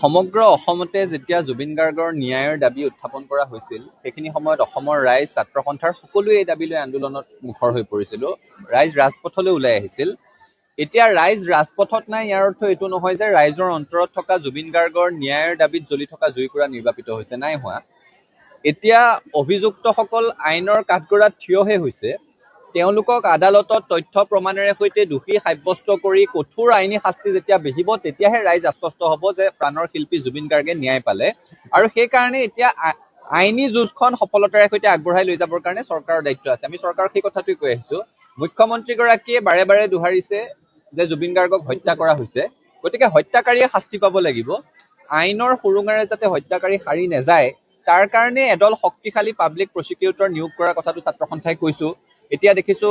সমগ্ৰ অসমতে যেতিয়া জুবিন গাৰ্গৰ ন্যায়ৰ দাবী উত্থাপন কৰা হৈছিল সেইখিনি সময়ত অসমৰ ৰাইজ ছাত্ৰ সন্থাৰ সকলোৱে এই দাবী লৈ আন্দোলনত মুখৰ হৈ পৰিছিল ৰাইজ ৰাজপথলৈ ওলাই আহিছিল এতিয়া ৰাইজ ৰাজপথত নাই ইয়াৰ অৰ্থ এইটো নহয় যে ৰাইজৰ অন্তৰত থকা জুবিন গাৰ্গৰ ন্যায়ৰ দাবীত জ্বলি থকা জুইকুৰা নিৰ্বাপিত হৈছে নাই হোৱা এতিয়া অভিযুক্তসকল আইনৰ কাঠগড়াত থিয়হে হৈছে তেওঁলোকক আদালতত তথ্য প্ৰমাণেৰে সৈতে দোষী সাব্যস্ত কৰি কঠোৰ আইনী শাস্তি যেতিয়া বিহিব তেতিয়াহে ৰাইজ আশ্বস্ত হ'ব যে প্ৰাণৰ শিল্পী জুবিন গাৰ্গে ন্যায় পালে আৰু সেইকাৰণে এতিয়া আইনী যুঁজখন সফলতাৰে সৈতে আগবঢ়াই লৈ যাবৰ কাৰণে চৰকাৰৰ দায়িত্ব আছে আমি চৰকাৰক সেই কথাটোৱে কৈ আহিছো মুখ্যমন্ত্ৰীগৰাকীয়ে বাৰে বাৰে দোহাৰিছে যে জুবিন গাৰ্গক হত্যা কৰা হৈছে গতিকে হত্যাকাৰীয়ে শাস্তি পাব লাগিব আইনৰ সুৰুঙেৰে যাতে হত্যাকাৰী সাৰি নাযায় তাৰ কাৰণে এদল শক্তিশালী পাব্লিক প্ৰসিকিউটৰ নিয়োগ কৰাৰ কথাটো ছাত্ৰ সন্থাই কৈছো এতিয়া দেখিছো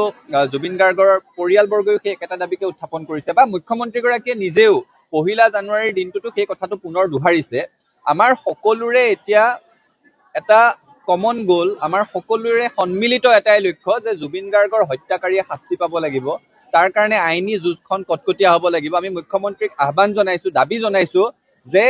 জুবিন গাৰ্গৰ পৰিয়ালবৰ্গই সেই একেটা দাবীকে উত্থাপন কৰিছে বা মুখ্যমন্ত্ৰীগৰাকীয়ে নিজেও 1 জানুৱাৰীৰ দিনটোতো সেই কথাটো পুনৰ দোহাৰিছে আমাৰ সকলোৰে এতিয়া এটা কমন গোল আমাৰ সকলোৰে সন্মিলিত এটাই লক্ষ্য যে জুবিন গাৰ্গৰ হত্যাকাৰীয়ে শাস্তি পাব লাগিব তাৰ কাৰণে আইনী যুঁজখন কটকটীয়া হ'ব লাগিব আমি মুখ্যমন্ত্ৰীক আহ্বান জনাইছো দাবী জনাইছো যে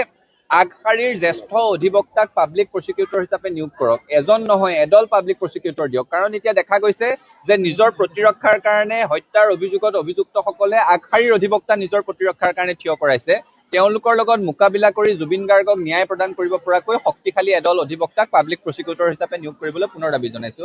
আগশাৰীৰ জ্যেষ্ঠ অধিবক্তাক পাব্লিক প্ৰসিকিউটৰ হিচাপে নিয়োগ কৰক এজন নহয় এদল পাব্লিক প্ৰসিকিউটৰ দিয়ক কাৰণ এতিয়া দেখা গৈছে যে নিজৰ প্ৰতিৰক্ষাৰ কাৰণে হত্যাৰ অভিযোগত অভিযুক্তসকলে আগশাৰীৰ অধিবক্তা নিজৰ প্ৰতিৰক্ষাৰ কাৰণে থিয় কৰাইছে তেওঁলোকৰ লগত মোকাবিলা কৰি জুবিন গাৰ্গক ন্যায় প্ৰদান কৰিব পৰাকৈ শক্তিশালী এদল অধিবক্তাক পাব্লিক প্ৰসিকিউটৰ হিচাপে নিয়োগ কৰিবলৈ পুনৰ দাবী জনাইছো